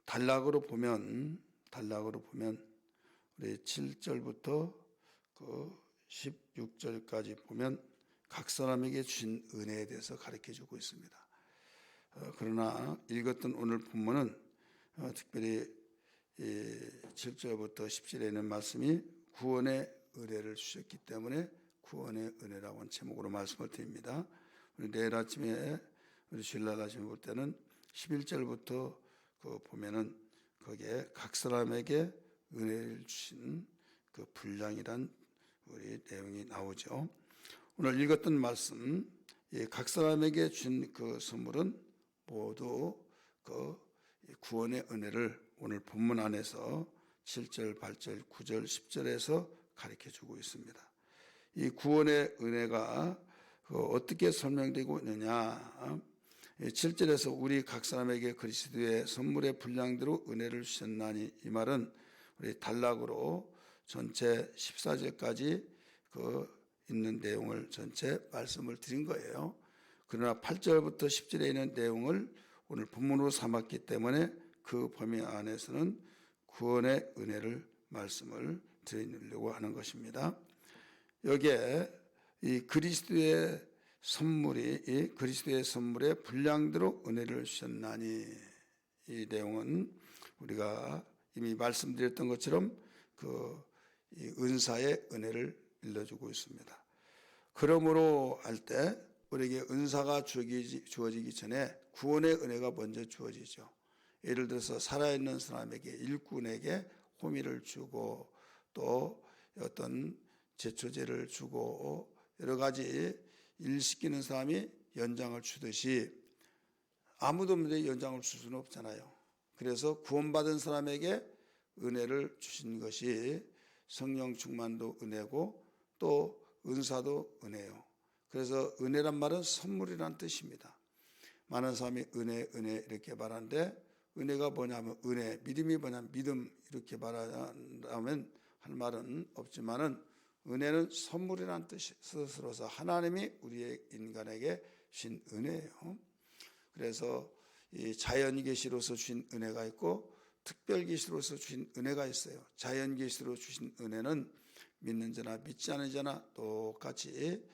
단락으로 보면 우리 7절부터 그 16절까지 보면 각 사람에게 주신 은혜에 대해서 가르쳐 주고 있습니다. 그러나 읽었던 오늘 본문은 특별히 7절부터 10절에 있는 말씀이 구원의 은혜를 주셨기 때문에 구원의 은혜라고 하는 제목으로 말씀을 드립니다. 우리 내일 아침에 우리 주일날 아침에 볼 때는 11절부터 보면은 거기에 각 사람에게 은혜를 주신 그 분량이란 우리 내용이 나오죠. 오늘 읽었던 말씀, 각 사람에게 준 그 선물은 모두 그 구원의 은혜를 오늘 본문 안에서 7절, 8절, 9절, 10절에서 가르쳐 주고 있습니다. 이 구원의 은혜가 어떻게 설명되고 있느냐? 7절에서 우리 각 사람에게 그리스도의 선물의 분량대로 은혜를 주셨나니, 이 말은 우리 단락으로 전체 14절까지 있는 내용을 전체 말씀을 드린 거예요. 그러나 8절부터 10절에 있는 내용을 오늘 본문으로 삼았기 때문에 그 범위 안에서는 구원의 은혜를 말씀을 드리려고 하는 것입니다. 여기에 이 그리스도의 선물의 분량대로 은혜를 주셨나니, 이 내용은 우리가 이미 말씀드렸던 것처럼 이 은사의 은혜를 일러주고 있습니다. 그러므로 할 때 우리에게 은사가 주어지기 전에 구원의 은혜가 먼저 주어지죠. 예를 들어서 살아있는 사람에게, 일꾼에게 호미를 주고 또 어떤 제초제를 주고 여러 가지 일 시키는 사람이 연장을 주듯이 아무도 없는데 연장을 줄 수는 없잖아요. 그래서 구원받은 사람에게 은혜를 주신 것이 성령 충만도 은혜고 또 은사도 은혜요. 그래서 은혜란 말은 선물이란 뜻입니다. 많은 사람이 은혜 이렇게 말하는데, 은혜가 뭐냐면 은혜, 믿음이 뭐냐면 믿음 이렇게 말하면 할 말은 없지만은 은혜는 선물이란 뜻으로서 하나님이 우리의 인간에게 주신 은혜예요. 그래서 이 자연 계시로서 주신 은혜가 있고 특별 계시로서 주신 은혜가 있어요. 자연 계시로 주신 은혜는 믿는 자나 믿지 않는 자나 똑같이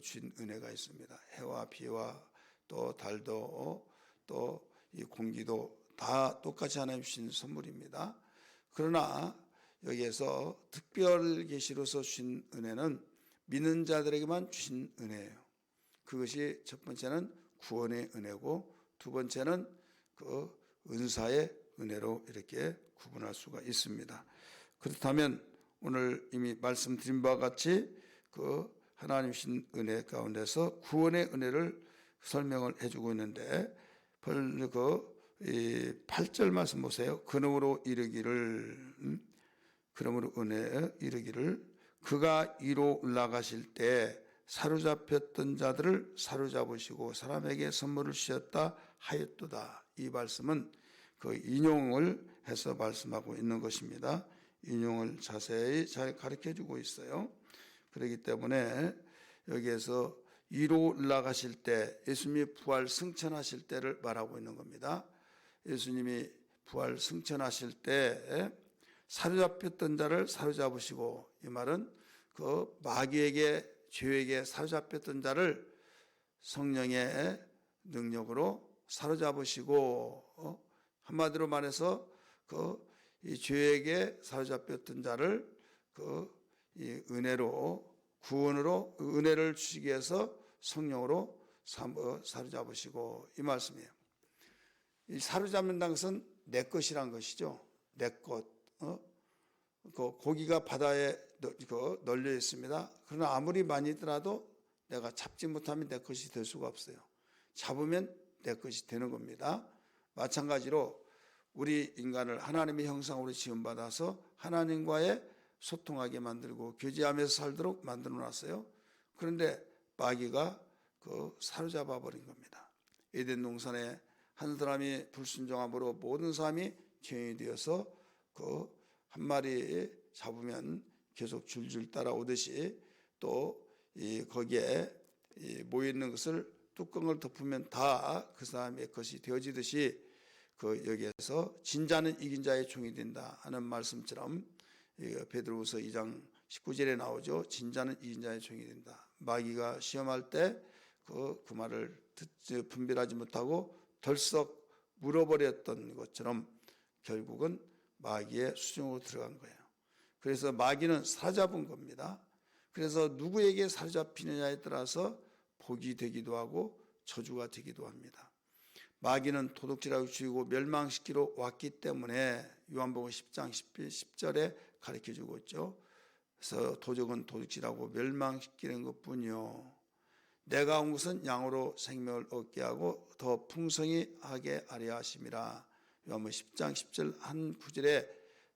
주신 은혜가 있습니다. 해와 비와 또 달도 또 이 공기도 다 똑같이 하나님 주신 선물입니다. 그러나 여기에서 특별 계시로서 주신 은혜는 믿는 자들에게만 주신 은혜예요. 그것이 첫 번째는 구원의 은혜고, 두 번째는 은사의 은혜로 이렇게 구분할 수가 있습니다. 그렇다면 오늘 이미 말씀드린 바와 같이 하나님 주신 은혜 가운데서 구원의 은혜를 설명을 해주고 있는데, 이 8절 말씀 보세요. 그러므로 은혜에 이르기를 그가 위로 올라가실 때 사로잡혔던 자들을 사로잡으시고 사람에게 선물을 주셨다 하였도다. 이 말씀은 인용을 해서 말씀하고 있는 것입니다. 인용을 자세히 잘 가르쳐 주고 있어요. 그렇기 때문에 여기에서 위로 올라가실 때, 예수님이 부활 승천하실 때를 말하고 있는 겁니다. 예수님이 부활 승천하실 때 사로잡혔던 자를 사로잡으시고, 이 말은 마귀에게, 죄에게 사로잡혔던 자를 성령의 능력으로 사로잡으시고, 한마디로 말해서 이 죄에게 사로잡혔던 자를 이 은혜로, 구원으로 은혜를 주시기 위해서 성령으로 사로잡으시고, 이 말씀이에요. 이 사로잡는다는 것은 내 것이란 것이죠. 내 것. 고기가 바다에 널려 있습니다. 그러나 아무리 많이 있더라도 내가 잡지 못하면 내 것이 될 수가 없어요. 잡으면 내 것이 되는 겁니다. 마찬가지로 우리 인간을 하나님의 형상으로 지음받아서 하나님과의 소통하게 만들고 교제하면서 살도록 만들어 놨어요. 그런데 마귀가 사로잡아 버린 겁니다. 에덴 동산에 한 사람이 불순종함으로 모든 사람이 죄인이 되어서 한 마리 잡으면 계속 줄줄 따라오듯이, 또 거기에 모여 있는 것을 뚜껑을 덮으면 다 그 사람의 것이 되어지듯이, 여기에서 진자는 이긴 자의 종이 된다 하는 말씀처럼 베드로후서 2장 19절에 나오죠. 진자는 이긴 자의 종이 된다. 마귀가 시험할 때 그 말을 분별하지 못하고 덜썩 물어버렸던 것처럼 결국은 마귀의 수중으로 들어간 거예요. 그래서 마귀는 사로잡은 겁니다. 그래서 누구에게 사로잡히느냐에 따라서 복이 되기도 하고 저주가 되기도 합니다. 마귀는 도둑질하고 죽이고 멸망시키러 왔기 때문에 요한복음 10장 10절에 가르쳐주고 있죠. 그래서 도적은 도둑질하고 멸망시키는 것뿐이요 내가 온 것은 양으로 생명을 얻게 하고 더 풍성히 하게 하려 하심이라. 요한복음 10장 10절 한 구절에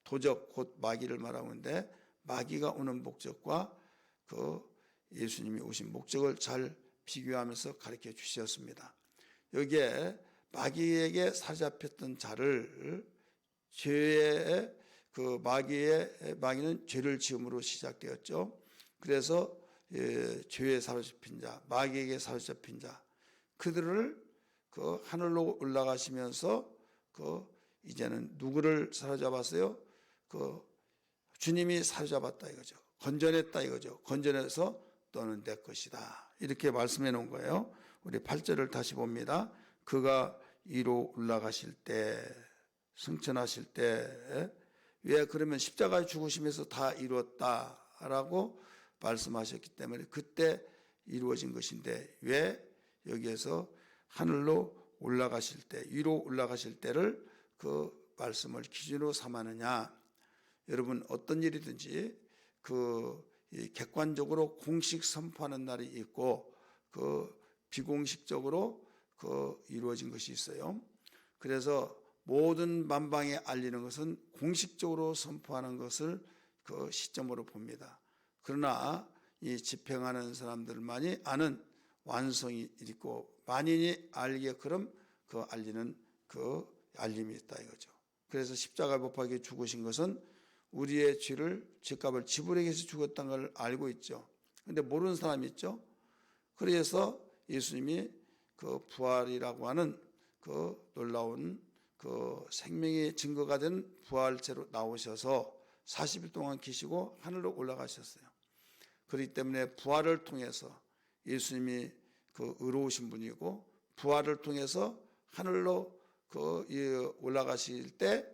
도적 곧 마귀를 말하고 있는데 마귀가 오는 목적과 예수님이 오신 목적을 잘 비교하면서 가르쳐 주셨습니다. 여기에 마귀에게 사로잡혔던 자를 죄의 마귀는 죄를 지음으로 시작되었죠. 그래서 죄에 사로잡힌 자, 마귀에게 사로잡힌 자, 그들을 하늘로 올라가시면서 이제는 누구를 사로잡았어요? 주님이 사로잡았다 이거죠. 건져냈다 이거죠. 건져내서 너는 내 것이다. 이렇게 말씀해 놓은 거예요. 우리 8절을 다시 봅니다. 그가 위로 올라가실 때, 승천하실 때, 왜 그러면 십자가에 죽으시면서 다 이루었다라고 말씀하셨기 때문에 그때 이루어진 것인데 왜 여기에서 하늘로 올라가실 때, 위로 올라가실 때를 그 말씀을 기준으로 삼았느냐. 여러분 어떤 일이든지 객관적으로 공식 선포하는 날이 있고 비공식적으로 이루어진 것이 있어요. 그래서 모든 만방에 알리는 것은 공식적으로 선포하는 것을 시점으로 봅니다. 그러나 이 집행하는 사람들만이 아는 완성이 있고 만인이 알게끔 알리는 알림이 있다 이거죠. 그래서 십자가 못 박혀 죽으신 것은 우리의 죄값을 지불하기 위해서 죽었다는 걸 알고 있죠. 그런데 모르는 사람이 있죠. 그래서 예수님이 부활이라고 하는 놀라운 생명의 증거가 된 부활체로 나오셔서 40일 동안 계시고 하늘로 올라가셨어요. 그렇기 때문에 부활을 통해서 예수님이 의로우신 분이고 부활을 통해서 하늘로 올라가실 때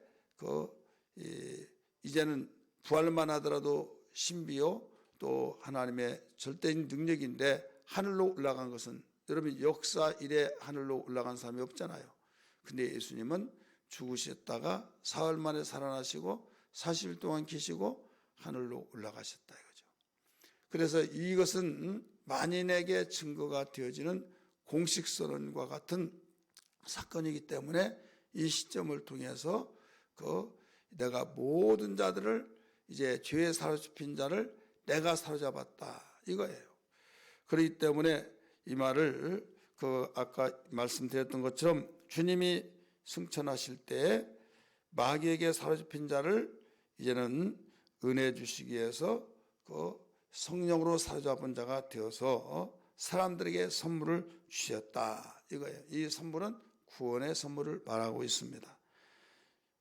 이제는 부활만 하더라도 신비요 또 하나님의 절대적인 능력인데 하늘로 올라간 것은 여러분 역사 이래 하늘로 올라간 사람이 없잖아요. 근데 예수님은 죽으셨다가 사흘 만에 살아나시고 40일 동안 계시고 하늘로 올라가셨다 이거죠. 그래서 이것은 만인에게 증거가 되어지는 공식선언과 같은 사건이기 때문에 이 시점을 통해서 내가 모든 자들을 이제 죄에 사로잡힌 자를 내가 사로잡았다 이거예요. 그렇기 때문에 이 말을 아까 말씀드렸던 것처럼 주님이 승천하실 때 마귀에게 사로잡힌 자를 이제는 은혜 주시기 위해서 성령으로 사로잡은 자가 되어서 사람들에게 선물을 주셨다 이거예요. 이 선물은 구원의 선물을 말하고 있습니다.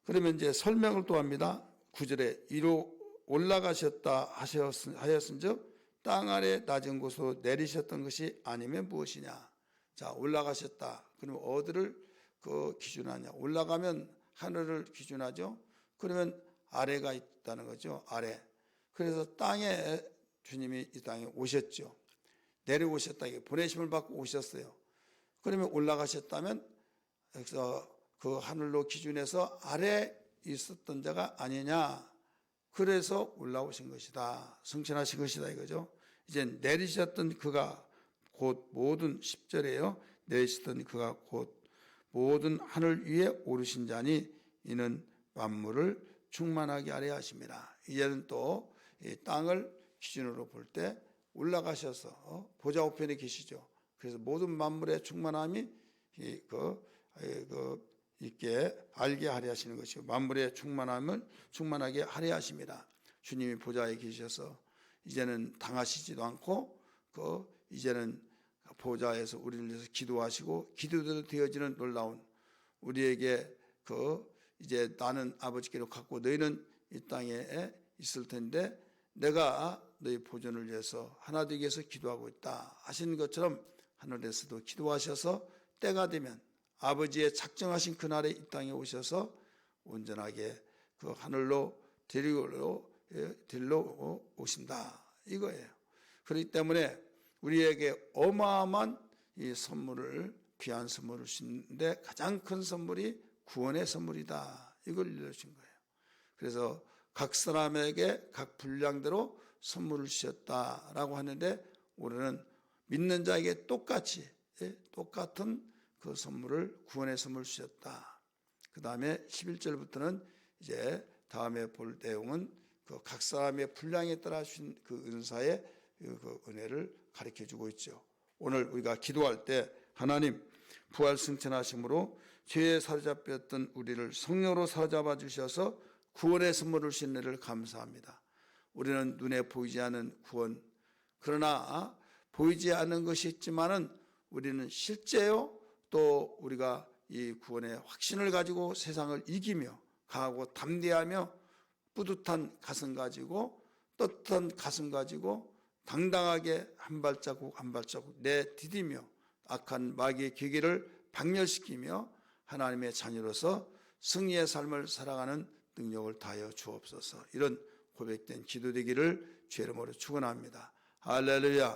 그러면 이제 설명을 또 합니다. 9절에 위로 올라가셨다 하였은즉 땅 아래 낮은 곳으로 내리셨던 것이 아니면 무엇이냐. 자, 올라가셨다. 그러면 어디를 기준하냐. 올라가면 하늘을 기준하죠. 그러면 아래가 있다는 거죠. 아래. 그래서 땅에 주님이 이 땅에 오셨죠. 내려오셨다. 보내심을 받고 오셨어요. 그러면 올라가셨다면 그래서 하늘로 기준해서 아래 있었던 자가 아니냐. 그래서 올라오신 것이다. 승천하신 것이다 이거죠. 이제 내리셨던 그가 곧 모든 10절에요. 내리셨던 그가 곧 모든 하늘 위에 오르신 자니 이는 만물을 충만하게 하려 하심이라. 이제는 또 이 땅을 기준으로 볼 때 올라가셔서 보좌 우편에 계시죠. 그래서 모든 만물의 충만함이 있게 알게 하려 하시는 것이고 만물의 충만함을 충만하게 하려 하심이라. 주님이 보좌에 계셔서 이제는 당하시지도 않고 이제는 보좌에서 우리를 위해서 기도하시고 기도대로 되어지는 놀라운 우리에게 이제 나는 아버지께로 갔고 너희는 이 땅에 있을 텐데 내가 너희 보존을 위해서 하나 되기 위해서 기도하고 있다 하신 것처럼 하늘에서도 기도하셔서 때가 되면 아버지의 작정하신 그날에 이 땅에 오셔서 온전하게 그 하늘로 데리러 오신다 이거예요. 그렇기 때문에 우리에게 어마어마한 이 선물을 귀한 선물을 주시는데 가장 큰 선물이 구원의 선물이다 이걸 알려주신 거예요. 그래서 각 사람에게 각 분량대로 선물을 주셨다라고 하는데 우리는 믿는 자에게 똑같이 똑같은 그 선물을 구원의 선물을 주셨다. 그 다음에 11절부터는 이제 다음에 볼 내용은 그 각 사람의 분량에 따라 주신 그 은사의 그 은혜를 가르쳐주고 있죠. 오늘 우리가 기도할 때 하나님 부활 승천하심으로 죄에 사로잡혔던 우리를 성령으로 사로잡아 주셔서 구원의 선물을 주신 은혜를 감사합니다. 우리는 눈에 보이지 않는 구원, 그러나 보이지 않는 것이 있지만은 우리는 실제요 또 우리가 이 구원의 확신을 가지고 세상을 이기며 강하고 담대하며 뿌듯한 가슴 가지고 떳떳한 가슴 가지고 당당하게 한 발자국 한 발자국 내디디며 악한 마귀의 계기를 박멸시키며 하나님의 자녀로서 승리의 삶을 살아가는 능력을 다하여 주옵소서. 이런 고백된 기도 되기를 주의 이름으로 축원합니다. 할렐루야.